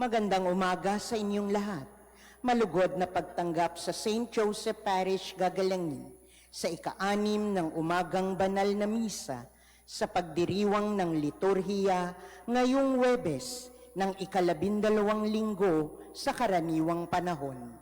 Magandang umaga sa inyong lahat. Malugod na pagtanggap sa St. Joseph Parish, Gagalangin sa ika-6 ng umagang banal na misa sa pagdiriwang ng liturhiya ngayong Huwebes ng ika-12 linggo sa karaniwang panahon.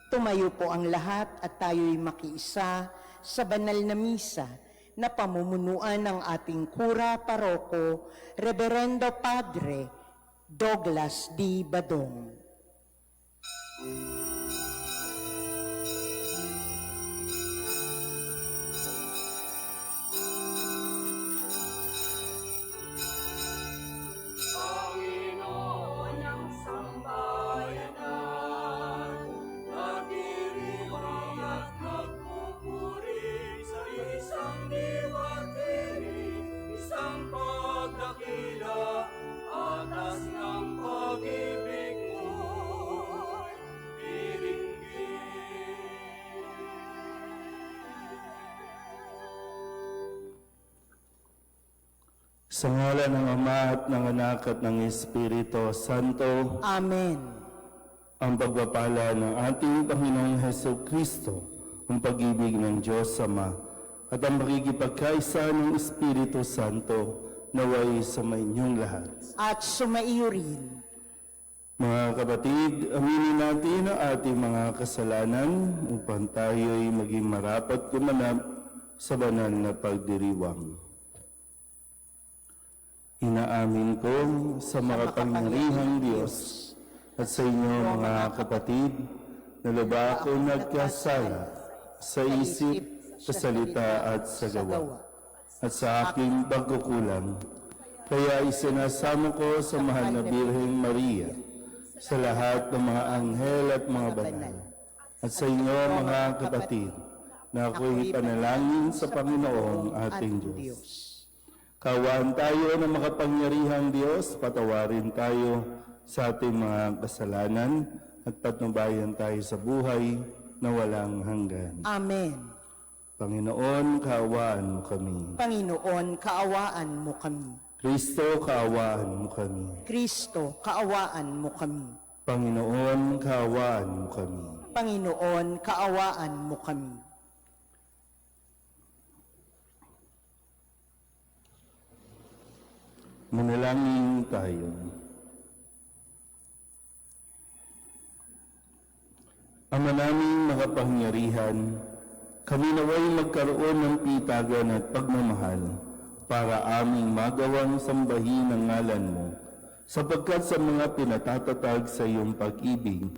Tumayo po ang lahat at tayo'y makiisa sa banal na misa na pamumunuan ng ating kura paroko, Reverendo Padre Douglas D. Badong. Sa ngalan ng Ama at ng Anak at ng Espiritu Santo. Amen. Ang pagpapala ng ating Panginoong Hesukristo, ang pag-ibig ng Diyos Ama, at ang makikipagkaisa ng Espiritu Santo naway sa inyong lahat. At sumaiyo rin. Mga kapatid, aminin natin ang ating mga kasalanan upang tayo'y maging marapat gumanap sa banal na pagdiriwang. Inaamin ko sa makapangyarihang Diyos at sa inyo mga kapatid na lubha ako nagkasala sa isip, sa salita at sa gawa at sa aking pagkukulang. Kaya isinasamo ko sa mahal na Birheng Maria, sa lahat ng mga anghel at mga banal, at sa inyo mga kapatid na ako'y panalangin sa Panginoong ating Diyos. Kaawaan tayo ng makapangyarihang Diyos, patawarin tayo sa ating mga kasalanan at patnubayan tayo sa buhay na walang hanggan. Amen. Panginoon, kaawaan mo kami. Panginoon, kaawaan mo kami. Kristo, kaawaan mo kami. Kristo, kaawaan mo kami. Panginoon, kaawaan mo kami. Panginoon, kaawaan mo kami. Manalangin tayo. Ama naming makapangyarihan, kami naway magkaroon ng pitagan at pagmamahal para aming magawang sambahin ang ngalan mo, sapagkat sa mga pinatatatag sa iyong pag-ibig,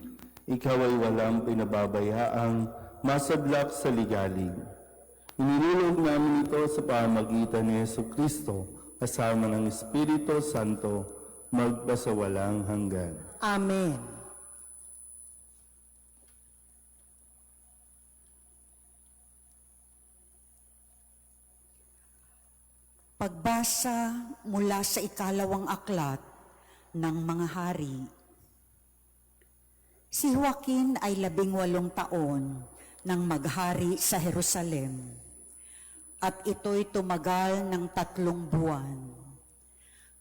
ikaw ay walang pinababayaang masadlak sa ligalig. Inilulog namin ito sa pamagitan ni Jesucristo, kasama ng Espiritu Santo, magpasawalang hanggan. Amen. Pagbasa mula sa ikalawang aklat ng mga hari. Si Joaquin ay 18 taon nang maghari sa Jerusalem, at ito'y tumagal ng 3 buwan.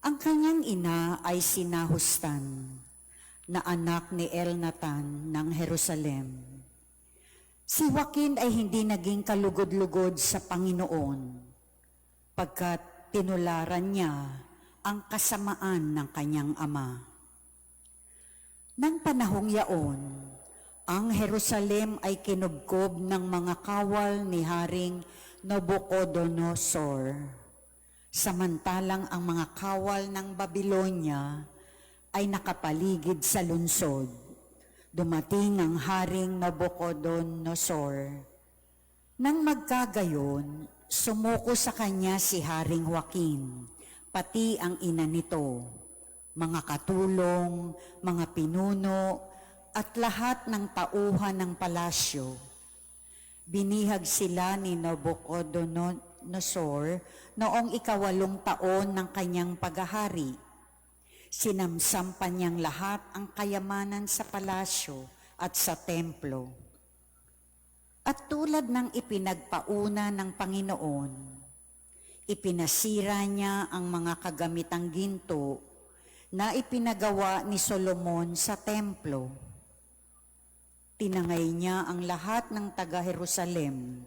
Ang kanyang ina ay si Nahustan, na anak ni Elnatan ng Jerusalem. Si Joaquin ay hindi naging kalugod-lugod sa Panginoon, pagkat tinularan niya ang kasamaan ng kanyang ama. Nang panahong yaon, ang Jerusalem ay kinubkob ng mga kawal ni Haring Nabucodonosor, samantalang ang mga kawal ng Babylonia ay nakapaligid sa lungsod. Dumating ang Haring Nabucodonosor. Nang magkagayon, sumuko sa kanya si Haring Joaquin, pati ang ina nito, mga katulong, mga pinuno, at lahat ng tauhan ng palasyo. Binihag sila ni Nabucodonosor noong 8 taon ng kanyang paghahari. Sinamsampan niyang lahat ang kayamanan sa palasyo at sa templo. At tulad ng ipinagpauna ng Panginoon, ipinasira niya ang mga kagamitang ginto na ipinagawa ni Solomon sa templo. Tinangay niya ang lahat ng taga-Jerusalem,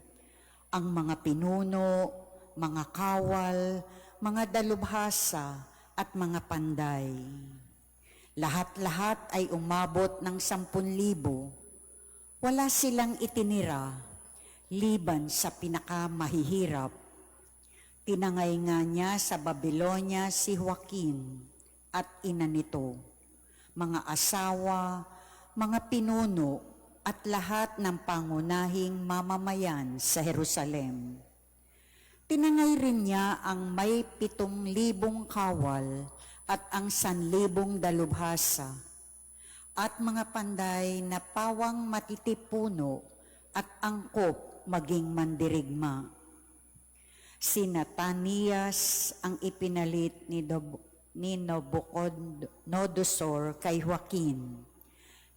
ang mga pinuno, mga kawal, mga dalubhasa at mga panday. Lahat-lahat ay umabot ng 10,000. Wala silang itinira, liban sa pinakamahihirap. Tinangay nga niya sa Babylonia si Joaquin at ina nito, mga asawa, mga pinuno, at lahat ng pangunahing mamamayan sa Jerusalem. Tinangay rin niya ang may 7,000 kawal at ang 1,000 dalubhasa at mga panday na pawang matitipuno at angkop maging mandirigma. Si Natanias ang ipinalit ni Nabucodonosor kay Joaquin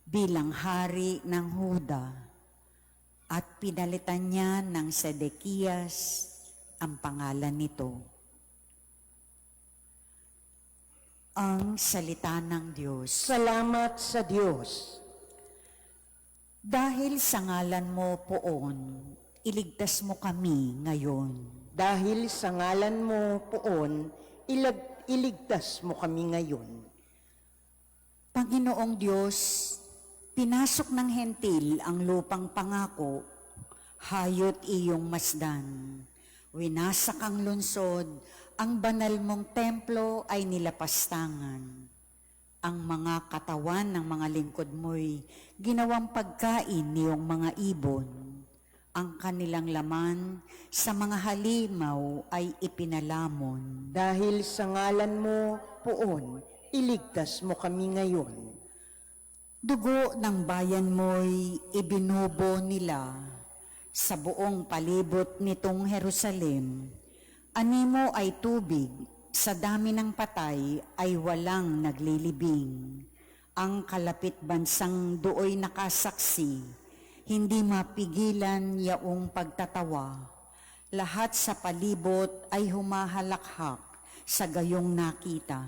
bilang hari ng Huda at pinalitan niya ng Sedekias ang pangalan nito. Ang salita ng Diyos. Salamat sa Diyos. Dahil sa ngalan mo, Poon, iligtas mo kami ngayon. Dahil sa ngalan mo, Poon, iligtas mo kami ngayon. Panginoong Diyos, pinasok ng hentil ang lupang pangako, hayot iyong masdan. Winasak ang lungsod, ang banal mong templo ay nilapastangan. Ang mga katawan ng mga lingkod mo'y ginawang pagkain niyong mga ibon. Ang kanilang laman sa mga halimaw ay ipinalamon. Dahil sa ngalan mo, Poon, iligtas mo kami ngayon. Dugo ng bayan mo'y ibinubo nila sa buong palibot nitong Jerusalem. Animo ay tubig, sa dami ng patay ay walang naglilibing. Ang kalapit bansang dooy nakasaksi, hindi mapigilan yaong pagtatawa. Lahat sa palibot ay humahalakhak sa gayong nakita.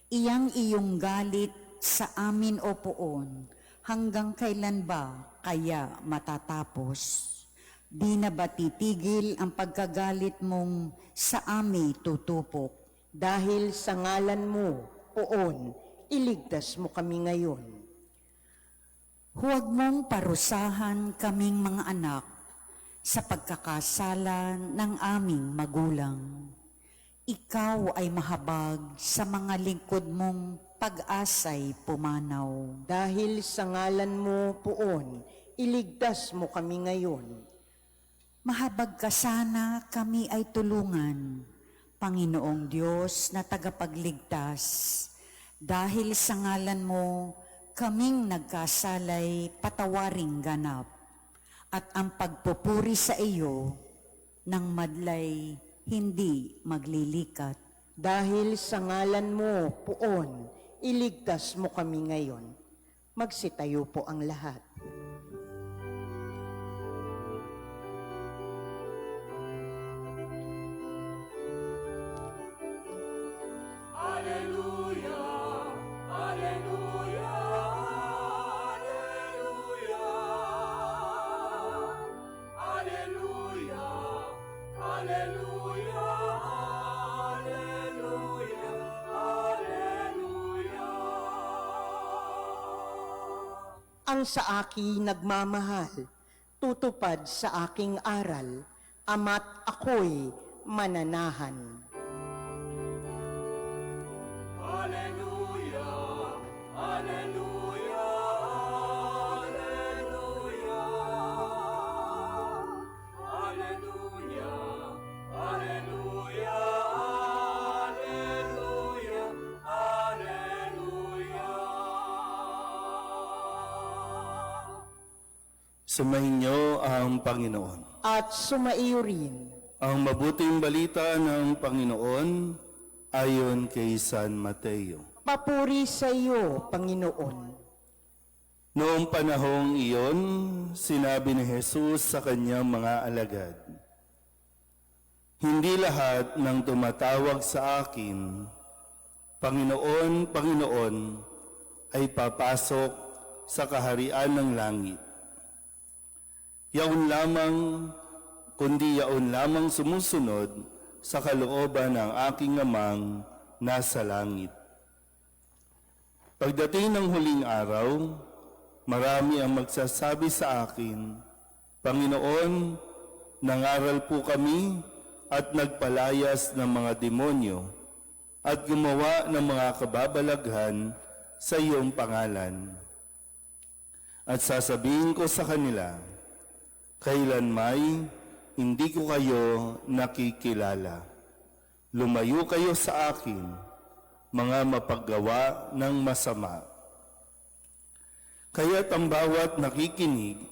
Iyang galit sa amin o Poon, hanggang kailan ba kaya matatapos? Di na ba titigil ang pagkagalit mong sa amin tutupok? Dahil sa ngalan mo, Poon, iligtas mo kami ngayon. Huwag mong parusahan kaming mga anak sa pagkakasala ng aming magulang. Ikaw ay mahabag sa mga lingkod mong pag-asay pumanaw. Dahil sa ngalan mo, Poon, iligtas mo kami ngayon. Mahabag ka sana kami ay tulungan, Panginoong Diyos na tagapagligtas. Dahil sa ngalan mo, kaming nagkasalay patawaring ganap. At ang pagpupuri sa iyo ng madlay hindi maglilikat. Dahil sa ngalan mo, Poon, iligtas mo kami ngayon. Magsitayo po ang lahat. Ang sa akin nagmamahal, tutupad sa aking aral, ama't ako'y mananahan. Alleluia, Alleluia, Alleluia, Alleluia, Alleluia, Alleluia, Alleluia. Sumahin niyo ang Panginoon. At sumaiyo rin. Ang mabuting balita ng Panginoon ayon kay San Mateo. Papuri sa iyo, Panginoon. Noong panahong iyon, sinabi ni Jesus sa kanyang mga alagad, "Hindi lahat ng tumatawag sa akin, Panginoon, Panginoon, ay papasok sa kaharian ng langit. Yaon lamang, kundi yaon lamang sumusunod sa kalooban ng aking amang nasa langit." Pagdating ng huling araw, marami ang magsasabi sa akin, "Panginoon, nangaral po kami at nagpalayas ng mga demonyo at gumawa ng mga kababalaghan sa iyong pangalan." At sasabihin ko sa kanila, "Kailanmay hindi ko kayo nakikilala. Lumayo kayo sa akin, mga mapaggawa ng masama." Kaya't ang bawat nakikinig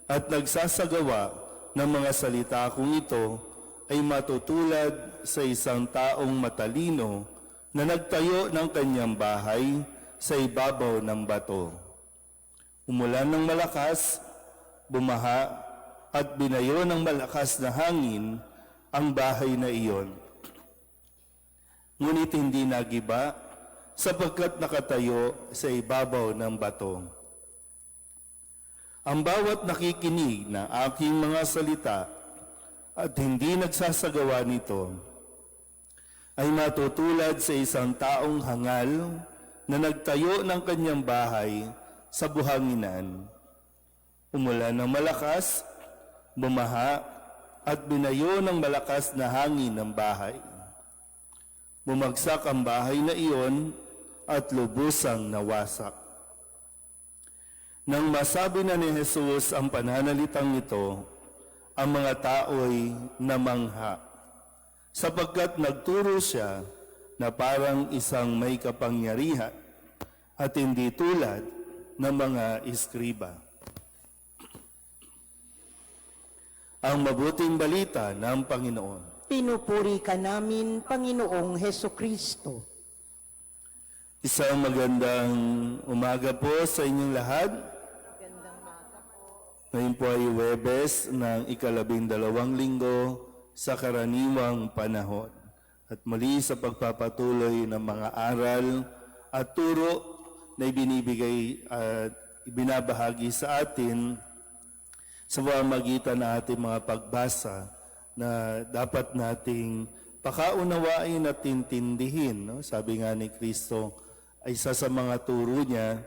at nagsasagawa ng mga salita kong ito ay matutulad sa isang taong matalino na nagtayo ng kanyang bahay sa ibabaw ng bato. Umulan ng malakas, bumaha, at binayo ng malakas na hangin ang bahay na iyon. Ngunit hindi nagiba sapagkat nakatayo sa ibabaw ng bato. Ang bawat nakikinig ng aking mga salita at hindi nagsasagawa nito ay matutulad sa isang taong hangal na nagtayo ng kanyang bahay sa buhanginan. Umulan ng malakas, bumaha, at binayo ng malakas na hangin ng bahay. Bumagsak ang bahay na iyon at lubusang nawasak. Nang masabi na ni Jesus ang pananalitang ito, ang mga tao'y namangha, sapagkat nagturo siya na parang isang may kapangyarihan at hindi tulad ng mga iskriba. Ang mabuting balita ng Panginoon. Pinupuri ka namin, Panginoong Hesukristo. Isang magandang umaga po sa inyong lahat. Ngayon po ay Huwebes ng ika-12 linggo sa karaniwang panahon. At muli sa pagpapatuloy ng mga aral at turo na ibinibigay at ibinabahagi sa atin sa pamamagitan ng ating mga pagbasa na dapat nating pakaunawain at tintindihin. No? Sabi nga ni Kristo, ay isa sa mga turo niya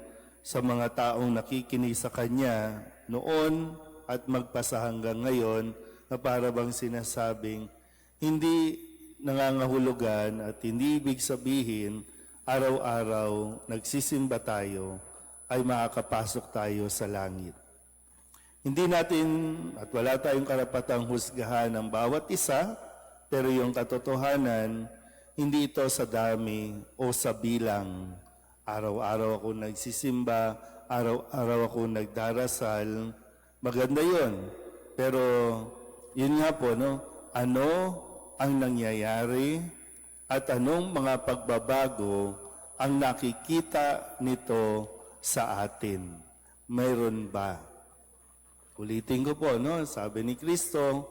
sa mga taong nakikinig sa Kanya noon at magpasa hanggang ngayon na para bang sinasabing hindi nangangahulugan at hindi ibig sabihin araw-araw nagsisimba tayo ay makakapasok tayo sa langit. Hindi natin at wala tayong karapatang husgahan ng bawat isa, pero yung katotohanan, hindi ito sa dami o sa bilang. Araw-araw ako nagsisimba, araw-araw ako nagdarasal, maganda yon. Pero yun nga po, no? Ano ang nangyayari at anong mga pagbabago ang nakikita nito sa atin? Mayroon ba? Ulitin ko po, no? Sabi ni Kristo,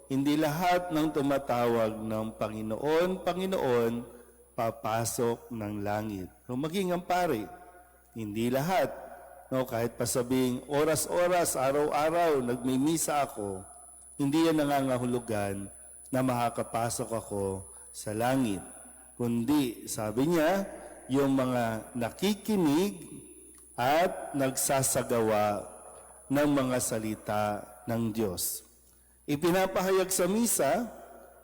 hindi lahat ng tumatawag ng Panginoon, Panginoon, papasok ng langit. So, maging ang pare, hindi lahat. No, kahit pa sabing oras-oras, araw-araw, nagmimisa ako, hindi yan nangangahulugan na makakapasok ako sa langit. Kundi, sabi niya, yung mga nakikinig at nagsasagawa ng mga salita ng Diyos. Ipinapahayag sa misa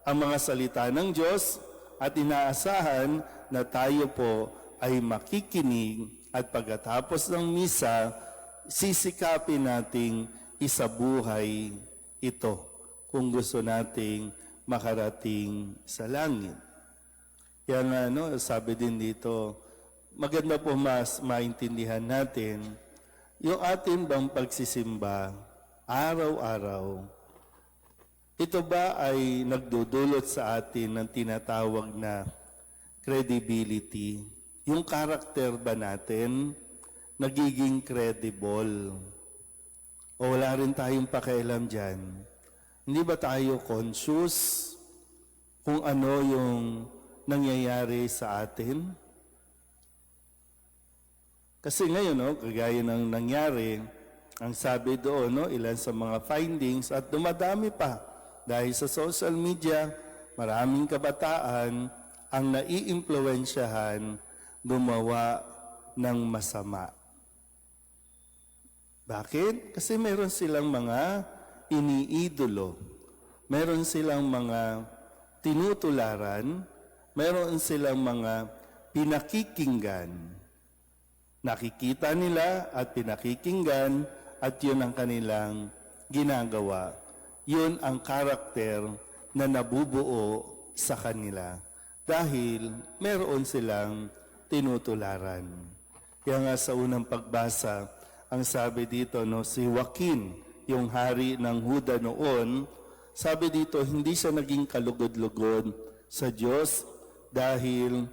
ang mga salita ng Diyos at inaasahan na tayo po ay makikinig at pagkatapos ng misa, sisikapin nating isabuhay ito kung gusto nating makarating sa langit. Yan nga, no, sabi din dito, maganda po mas maintindihan natin yung atin bang pagsisimba araw-araw. Ito ba ay nagdudulot sa atin ng tinatawag na credibility? Yung karakter ba natin nagiging credible? O wala rin tayong pakialam dyan? Hindi ba tayo conscious kung ano yung nangyayari sa atin? Kasi ngayon, no, kagaya ng nangyari, ang sabi doon, no, ilan sa mga findings at dumadami pa dahil sa social media, maraming kabataan ang naiimpluwensyahan gumawa ng masama. Bakit? Kasi meron silang mga iniidolo. Meron silang mga tinutularan. Meron silang mga pinakikinggan. Nakikita nila at pinakikinggan at yun ang kanilang ginagawa. Yun ang karakter na nabubuo sa kanila dahil meron silang tinutularan. Kaya nga sa unang pagbasa, ang sabi dito, no, si Joaquin, yung hari ng Huda noon, sabi dito, hindi siya naging kalugod-lugod sa Diyos dahil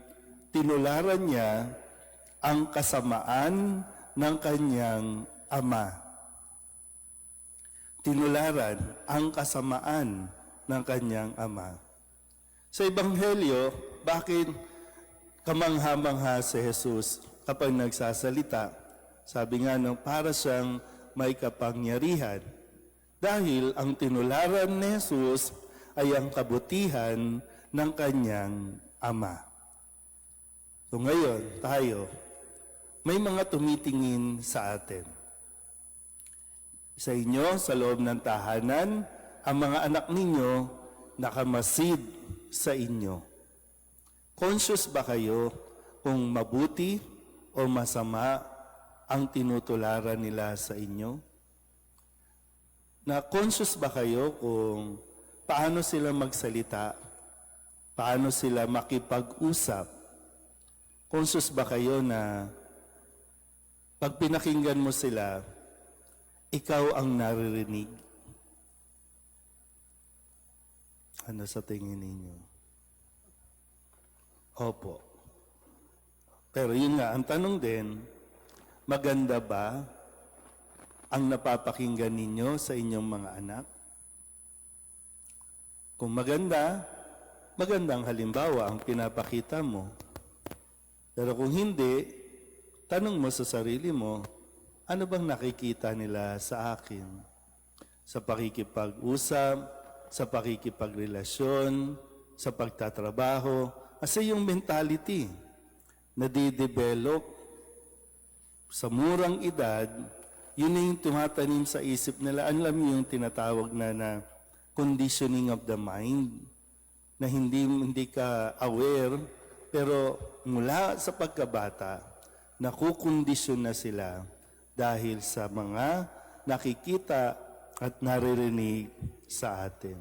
tinularan niya ang kasamaan ng kanyang ama. Tinularan ang kasamaan ng kanyang ama. Sa Ebanghelyo, bakit kamangha-mangha si Jesus kapag nagsasalita? Sabi nga, no, para siyang may kapangyarihan. Dahil ang tinularan ni Jesus ay ang kabutihan ng kanyang ama. So ngayon, tayo, may mga tumitingin sa atin. Sa inyo, sa loob ng tahanan, ang mga anak ninyo nakamasid sa inyo. Conscious ba kayo kung mabuti o masama ang tinutularan nila sa inyo? Na conscious ba kayo kung paano sila magsalita? Paano sila makipag-usap? Conscious ba kayo na pag pinakinggan mo sila, ikaw ang naririnig? Ano sa tingin ninyo? Opo. Pero yun nga, ang tanong din, maganda ba ang napapakinggan ninyo sa inyong mga anak? Kung maganda, magandang halimbawa ang pinapakita mo. Pero kung hindi, tanong mo sa sarili mo, ano bang nakikita nila sa akin? Sa pakikipag-usap, sa pakikipagrelasyon, sa pagtatrabaho. Kasi yung mentality na di-develop sa murang edad, yun na yung tumatanim sa isip nila. Alam niyo yung tinatawag na conditioning of the mind, na hindi ka aware, pero mula sa pagkabata, nakukondisyon na sila dahil sa mga nakikita at naririnig sa atin.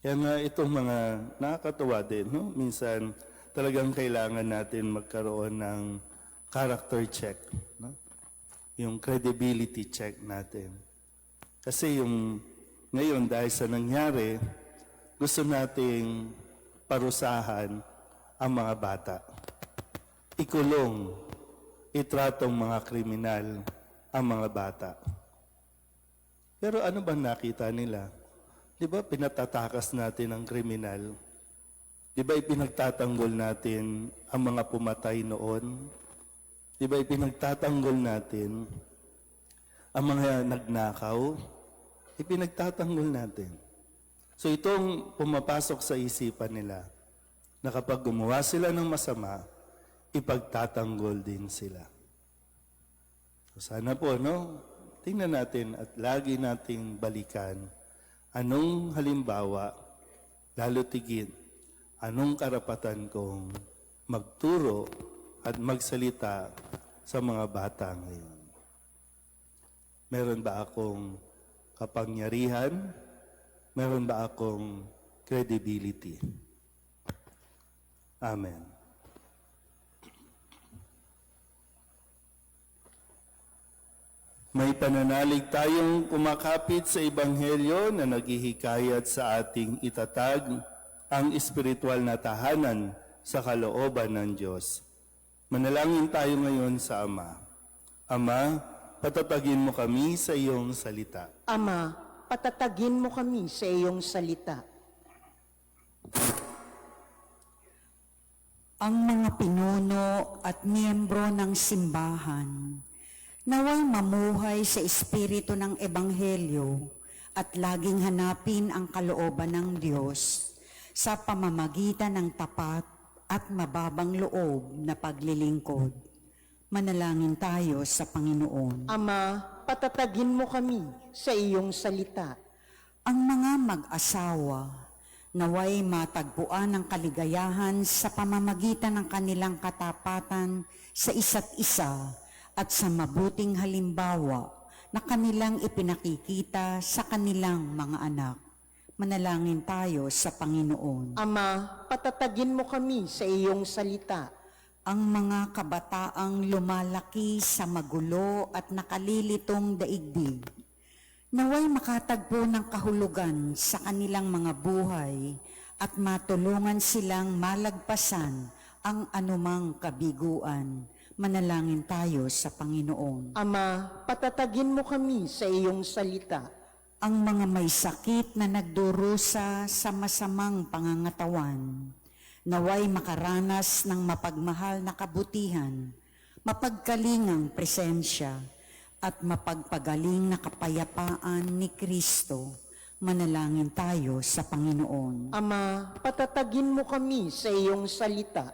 Kaya nga itong mga nakakatuwa din, no? Minsan talagang kailangan natin magkaroon ng character check, no? Yung credibility check natin. Kasi yung ngayon dahil sa nangyari, gusto nating parusahan ang mga bata. Ikulong, itratong mga kriminal ang mga bata. Pero ano bang nakita nila? Di ba pinatatakas natin ang kriminal? Di ba ipinagtatanggol natin ang mga pumatay noon? Di ba ipinagtatanggol natin ang mga nagnakaw? Ipinagtatanggol natin. So itong pumapasok sa isipan nila na kapag gumawa sila ng masama, ipagtatanggol din sila. So sana po, no? Tingnan natin at lagi nating balikan anong halimbawa, lalo tigit, anong karapatan kong magturo at magsalita sa mga bata ngayon. Meron ba akong kapangyarihan? Meron ba akong credibility? Amen. May pananalig tayong kumakapit sa Ebanghelyo na naghihikayat sa ating itatag ang espiritual na tahanan sa kalooban ng Diyos. Manalangin tayo ngayon sa Ama. Ama, patatagin mo kami sa iyong salita. Ama, patatagin mo kami sa iyong salita. Ang mga pinuno at miyembro ng simbahan, naway mamuhay sa espiritu ng Ebanghelyo at laging hanapin ang kalooban ng Diyos sa pamamagitan ng tapat at mababang loob na paglilingkod. Manalangin tayo sa Panginoon. Ama, patatagin mo kami sa iyong salita. Ang mga mag-asawa, naway matagpuan ang kaligayahan sa pamamagitan ng kanilang katapatan sa isa't isa at sa mabuting halimbawa na kanilang ipinakikita sa kanilang mga anak. Manalangin tayo sa Panginoon. Ama, patatagin mo kami sa iyong salita. Ang mga kabataang lumalaki sa magulo at nakalilitong daigdig, naway makatagpo ng kahulugan sa kanilang mga buhay at matulungan silang malagpasan ang anumang kabiguan. Manalangin tayo sa Panginoon. Ama, patatagin mo kami sa iyong salita. Ang mga may sakit na nagdurusa sa masamang pangangatawan, naway makaranas ng mapagmahal na kabutihan, mapagkalingang presensya, at mapagpagaling na kapayapaan ni Kristo. Manalangin tayo sa Panginoon. Ama, patatagin mo kami sa iyong salita.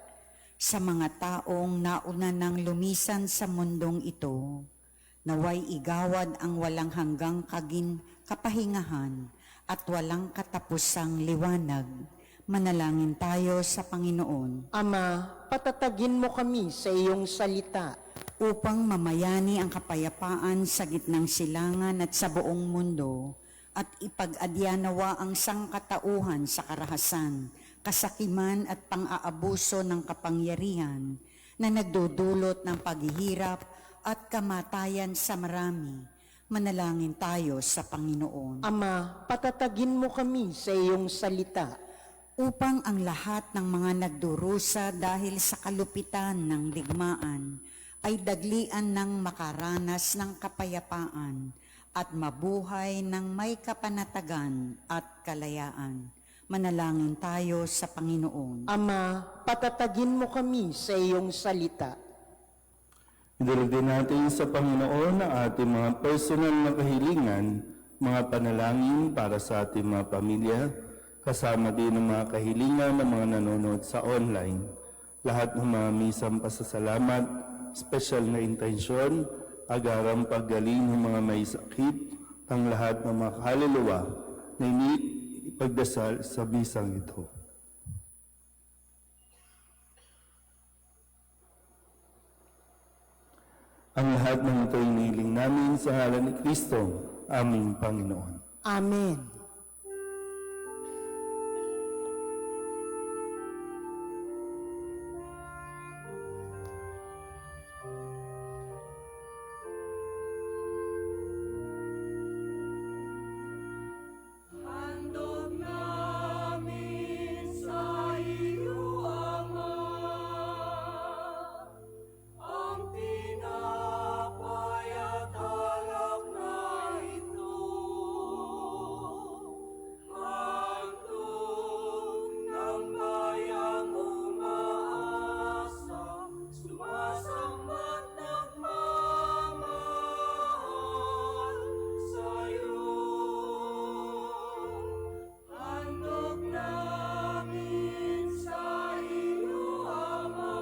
Sa mga taong nauna nang lumisan sa mundong ito, naway igawad ang walang hanggang kapahingahan at walang katapusang liwanag. Manalangin tayo sa Panginoon. Ama, patatagin mo kami sa iyong salita. Upang mamayani ang kapayapaan sa gitnang silangan at sa buong mundo, at ipag-adyanawa ang sangkatauhan sa karahasan, kasakiman at pang-aabuso ng kapangyarihan na nagdudulot ng paghihirap at kamatayan sa marami. Manalangin tayo sa Panginoon. Ama, patatagin mo kami sa iyong salita. Upang ang lahat ng mga nagdurusa dahil sa kalupitan ng digmaan ay daglian ng makaranas ng kapayapaan at mabuhay ng may kapanatagan at kalayaan. Manalangin tayo sa Panginoon. Ama, patatagin mo kami sa iyong salita. Idulog din natin sa Panginoon ang ating mga personal na kahilingan, mga panalangin para sa ating mga pamilya, kasama din ang mga kahilingan ng mga nanonood sa online. Lahat ng mga misang pasasalamat, special na intensyon, agarang paggaling ng mga may sakit, ang lahat ng mga kaluluwa na ipagdasal sa bisang ito. Ang lahat ng ito ay inihiling namin sa ngalan ni Kristo, aming Panginoon. Amen. Handog namin sa iyo, Ama, ang tinapay at alak na ito. Handog ng bayang umaasa, sumasambat nagmamahal sa iyo. Handog namin sa iyo, Ama,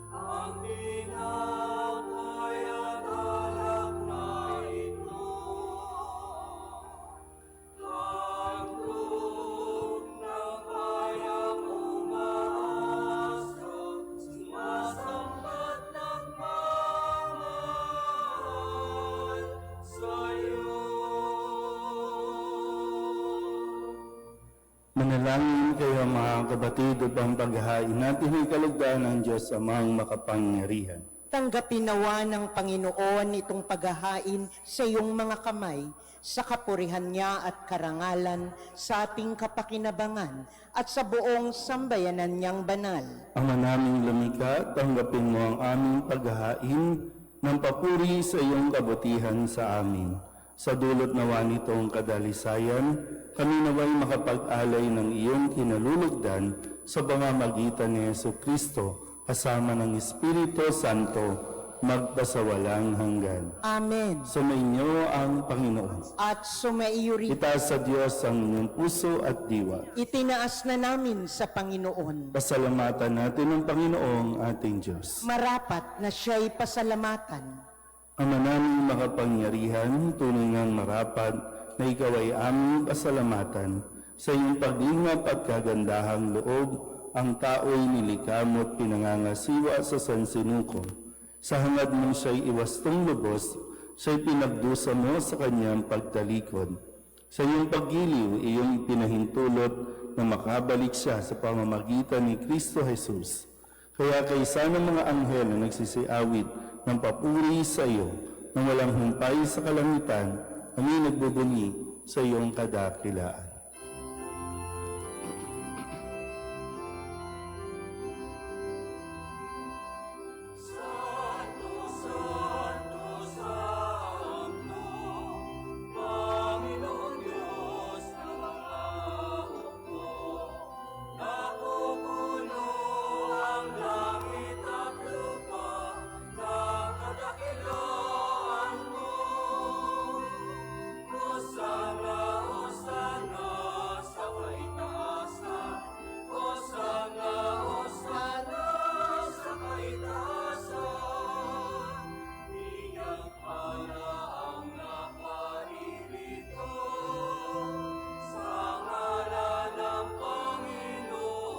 ang tinapay at alak na ito. Handog ng bayang umaasa, sumasambat nagmamahal sa iyo. Manalangin kayo mga kapatid upang paghahain natin ang kalugdan ng Diyos Amang makapangyarihan. Tanggapin nawa ng Panginoon itong paghahain sa iyong mga kamay, sa kapurihan niya at karangalan, sa ating kapakinabangan, at sa buong sambayanan niyang banal. Ama naming lumikha, tanggapin mo ang aming paghahain ng papuri sa iyong kabutihan sa amin. Sa dulot nawa nitong kadalisayan, kami naway makapag-alay ng iyong kinalulugdan sa pamamagitan ni Jesucristo, kasama ng Espiritu Santo, magpasawalang hanggan. Amen. Sumainyo ang Panginoon. At sumaiyo rin. Itaas sa Diyos ang inyong puso at diwa. Itinaas na namin sa Panginoon. Pasalamatan natin ang Panginoong ating Diyos. Marapat na siya'y pasalamatan. Ama naming makapangyarihan, tunay ngang marapat na ikaw ay aming pasalamatan. Sa iyong paglingap at kagandahang loob, ang tao'y nilikamot pinangangasiwa sa sansinuko. Sa hangad mong siya'y iwastong lubos, siya'y pinagdusa mo sa kanyang pagtalikod. Sa iyong paggiliw, iyong ipinahintulot na makabalik siya sa pamamagitan ni Kristo Jesus. Kaya kaysa ng mga anghel na nagsisiawit ng papuri sa iyo, nang walang humpay sa kalangitan, kami nagbubunyi sa iyong kadakilaan. Panginoon Diyos ng mga hukbo, napupuno ang langit at lupa ng kadakilaan mo. Hosana, Hosana sa kaitaasan, Hosana, Hosana sa kaitaasan. Iyang para ang naparirito sa ngalan ng Panginoon.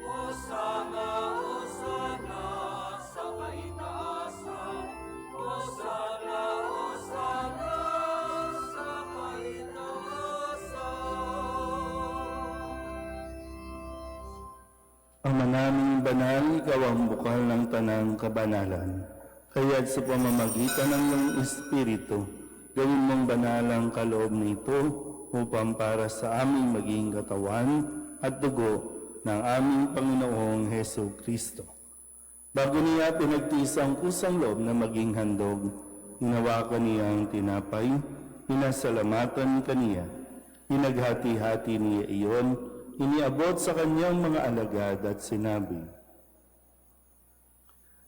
Hosana, Hosana sa kaitaasan, Hosana, Hosana sa kaitaasan. Ama naming banal, ikaw ang bukal ng tanang kabanalan. Kaya't sa pamamagitan ng iyong Espiritu, gawin mong banal ang kaloob nito upang para sa aming maging katawan at dugo ng aming Panginoong Heso Kristo. Bago niya pinagtiis ang kusang loob na maging handog, hinawakan niya ang tinapay, pinasalamatan kaniya, pinaghati-hati niya iyon, iniabot sa kanyang mga alagad at sinabi,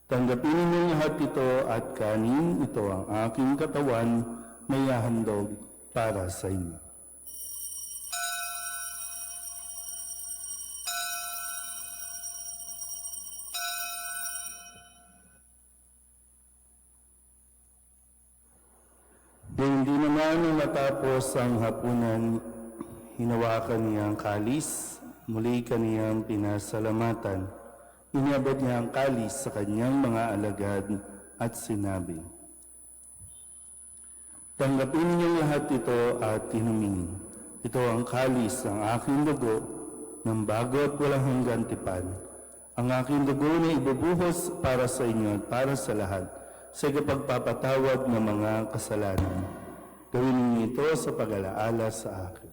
tanggapin ninyong lahat ito at kanin, ito ang aking katawan na ihahandog para sa inyo. Hindi naman nang matapos ang hapunan, hinawakan niya ang kalis, muli kaniyang pinasalamatan. Iniabot niya ang kalis sa kanyang mga alagad at sinabi, tanggapin ninyong lahat ito at inumin. Ito ang kalis ng aking dugo ng bago at walang hanggan tipan. Ang aking dugo na ibubuhos para sa inyo at para sa lahat sa ikapagpapatawad ng mga kasalanan. Gawin niyo ito sa pag-alaala sa akin.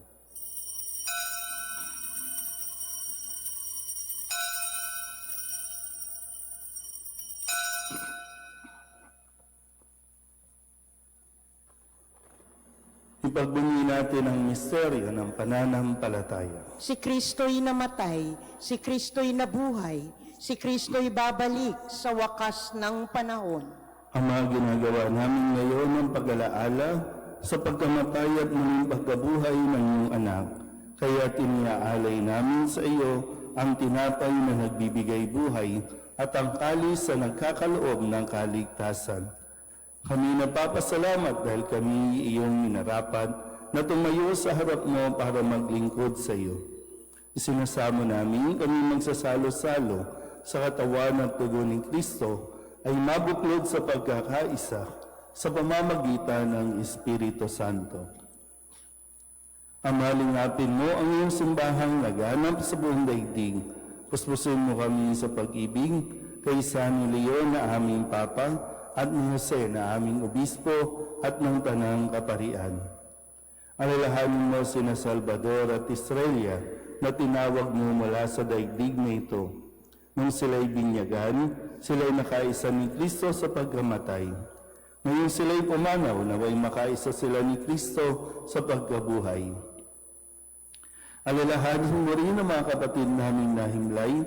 Ipagbunyi natin ang misteryo ng pananampalataya. Si Kristo'y namatay, si Kristo'y nabuhay, si Kristo'y babalik sa wakas ng panahon. Ama, ginagawa namin ngayon ang pag-alaala sa pagkamatay at muling pagkabuhay ng iyong anak. Kaya iniaalay namin sa iyo ang tinapay na nagbibigay buhay at ang kalis na nagkakaloob ng kaligtasan. Kami nagpapasalamat dahil kami iyong minarapat na tumayo sa harap mo para maglingkod sa iyo. Isinasamo namin kami magsasalo-salo sa katawan at dugo ni Kristo ay mabuklod sa pagkakaisa sa pamamagitan ng Espiritu Santo. Amalingapin mo ang iyong simbahang naganap sa buong daigdig. Puspusin mo kami sa pag-ibig kay San Leon na aming Papa, at ni Jose na aming Obispo, at ng Tanang Kaparian. Alalahanin mo sina Salvador at Estrella na tinawag mo mula sa daigdig na ito. Nung sila'y binyagan, sila'y nakaisa ni Kristo sa pagkamatay. Ngayon sila'y pumanaw, naway makaisa sila ni Kristo sa pagkabuhay. Alalahanin mo rin ang mga kapatid naming nahimlay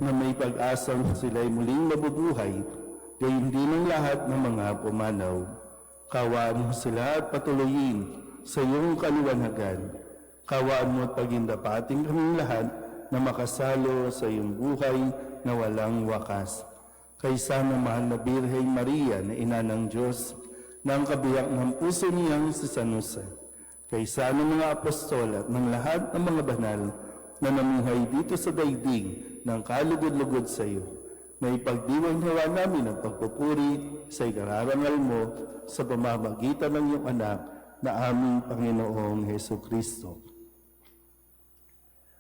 na may pag-asang sila'y muling mabubuhay, gayon din ang lahat ng mga pumanaw. Kawaan mo sila at patuloyin sa iyong kaluwanagan. Kawaan mo at pagindapating kaming lahat na makasalo sa iyong buhay na walang wakas. Kaysa ng mahal na Birheng Maria na ina ng Diyos, na ang kabiyak ng puso niyang si San Jose, kaysa ng mga apostol at ng lahat ng mga banal na namuhay dito sa daigdig ng kalugod-lugod sa iyo, na ipagdiwang nawa namin ang pagpupuri sa ikararangal mo sa pamamagitan ng iyong anak na aming Panginoong Hesukristo.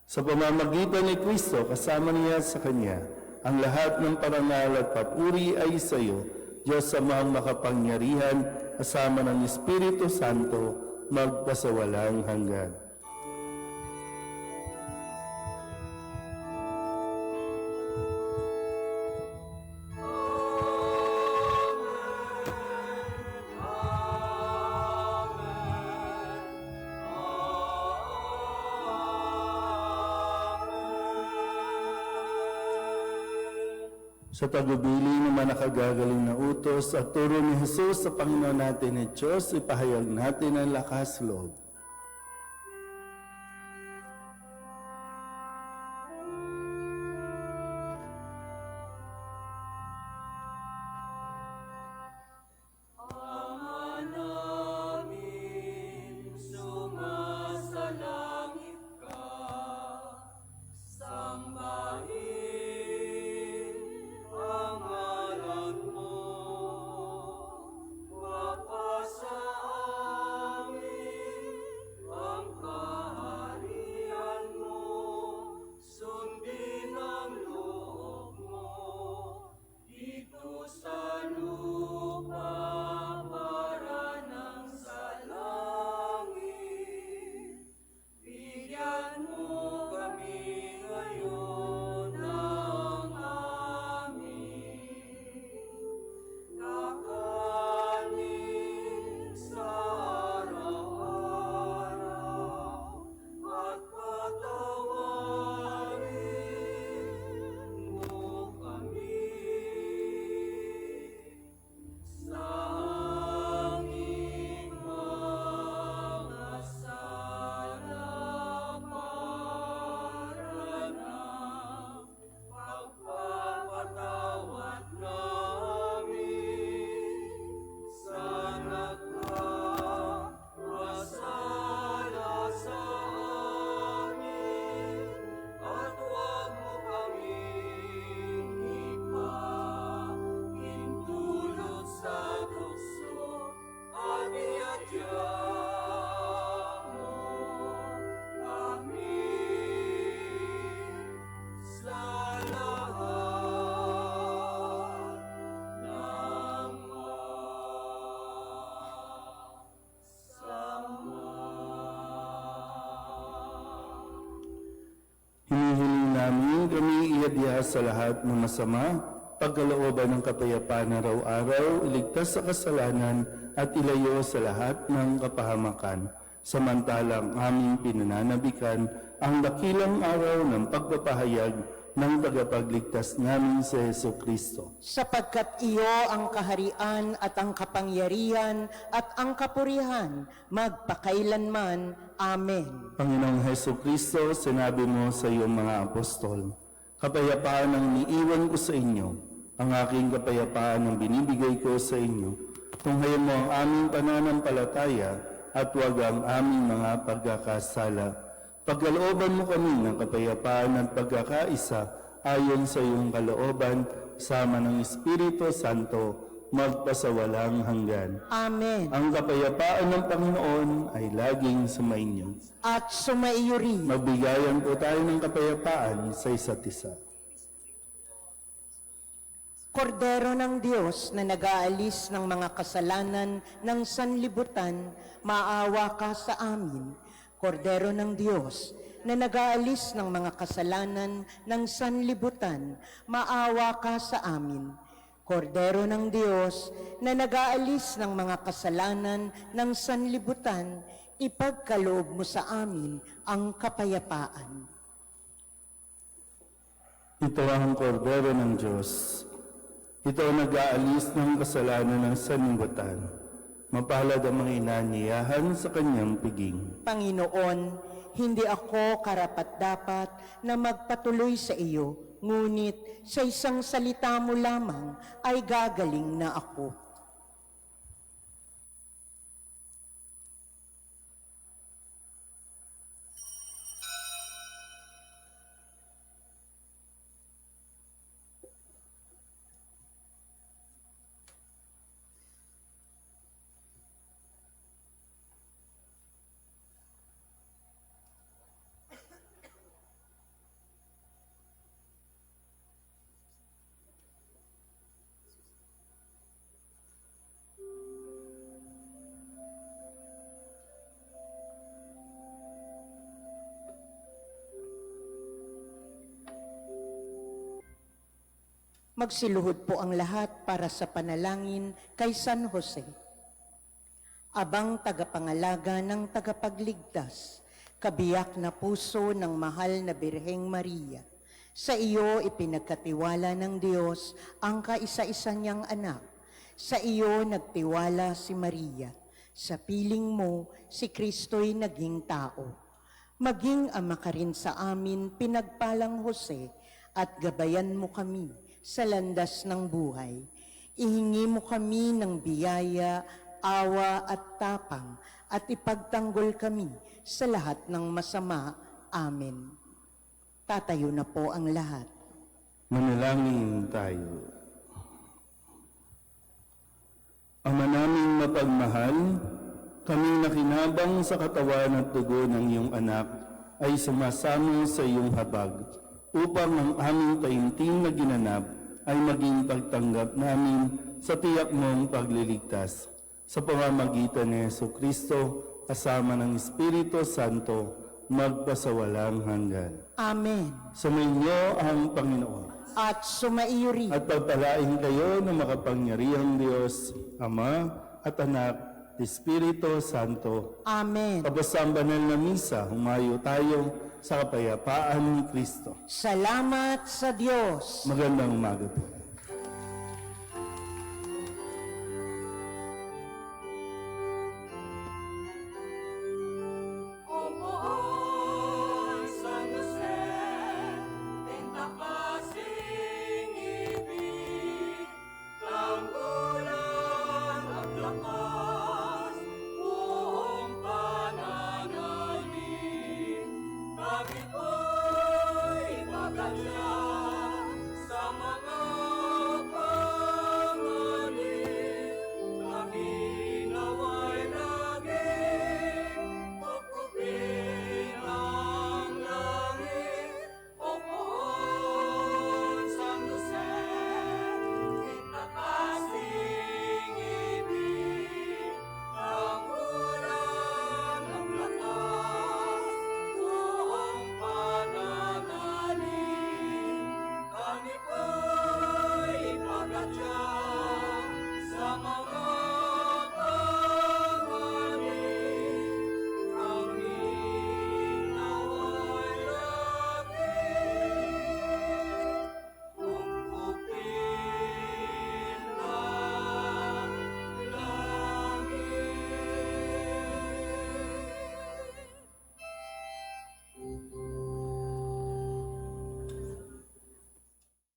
Sa pamamagitan ni Kristo, kasama niya sa Kanya, ang lahat ng parangal at papuri ay sa iyo, Diyos Amang makapangyarihan, kasama ng Espiritu Santo, magpasawalang hanggan. Sa tagubili ng mga nakagagaling na utos at turo ni Jesus sa Panginoon natin at Diyos, ipahayag natin ang lakas loob. Ama namin, sumasalangit ka, sambahin ang ngalan mo, mapasa amin ang kaharian mo, sundin ang loob mo, dito sa lupa para nang sa langit. Bigyan mo kami ngayon ng aming kakanin sa araw-araw, at patawarin mo kami sa aming mga sala para na pagpapatawad namin sa nagkakasala sa amin, at huwag mo kaming ipahintulot sa tukso, at iadya mo kami sa lahat ng masama. Hinihiling namin kami iadya sa lahat ng masama, pagkalooban ng kapayapaan araw-araw, iligtas sa kasalanan at ilayo sa lahat ng kapahamakan. Samantalang aming pinananabikan ang dakilang araw ng pagpapahayag ng tagapagligtas namin sa Hesukristo. Sapagkat iyo ang kaharian at ang kapangyarihan at ang kapurihan, magpakailanman. Amen. Panginoong Hesukristo, sinabi mo sa iyong mga apostol, kapayapaan ang iniiwan ko sa inyo, ang aking kapayapaan ang binibigay ko sa inyo. Tunghayan mo ang aming pananampalataya at huwag ang aming mga pagkakasala. Pagkalooban mo kami ng kapayapaan at pagkakaisa ayon sa iyong kalooban, sama ng Espiritu Santo, magpasawalang hanggan. Amen. Ang kapayapaan ng Panginoon ay laging sumainyo. At sumaiyo rin. Magbigayan po tayo ng kapayapaan sa isa't isa. Kordero ng Diyos na nag-aalis ng mga kasalanan ng sanlibutan, maawa ka sa amin. Kordero ng Diyos na nag-aalis ng mga kasalanan ng sanlibutan, maawa ka sa amin. Kordero ng Diyos na nag-aalis ng mga kasalanan ng sanlibutan, ipagkaloob mo sa amin ang kapayapaan. Ito ang kordero ng Diyos. Ito ang nag-aalis ng kasalanan ng sanlibutan. Mapalad ang mga inanyayahan sa kanyang piging. Panginoon, hindi ako karapat-dapat na magpatuloy sa iyo, ngunit sa isang salita mo lamang ay gagaling na ako. Magsiluhod po ang lahat para sa panalangin kay San Jose. Abang tagapangalaga ng tagapagligtas, kabiyak na puso ng mahal na Birheng Maria, sa iyo ipinagkatiwala ng Diyos ang kaisa-isa niyang anak. Sa iyo nagtiwala si Maria. Sa piling mo, si Kristo'y naging tao. Maging ama ka rin sa amin, pinagpalang Jose, at gabayan mo kami sa landas ng buhay. Ihingi mo kami ng biyaya, awa at tapang, at ipagtanggol kami sa lahat ng masama. Amen. Tatayo na po ang lahat. Manalangin tayo. Ama naming mapagmahal, kami nakinabang sa katawan at dugo ng iyong anak ay sumasamo sa iyong habag upang ang aming taimtim na ginanap ay maging pagtanggap namin sa tiyak mong pagliligtas. Sa pamamagitan ni Jesucristo, kasama ng Espiritu Santo, magpasawalang hanggan. Amen. Sumainyo ang Panginoon. At sumaiyo rin. At pagpalain kayo ng makapangyarihang Diyos, Ama at Anak, Espiritu Santo. Amen. Tapos ang banal na misa, humayo tayo sa kapayapaan ni Kristo. Salamat sa Diyos. Magandang umaga po.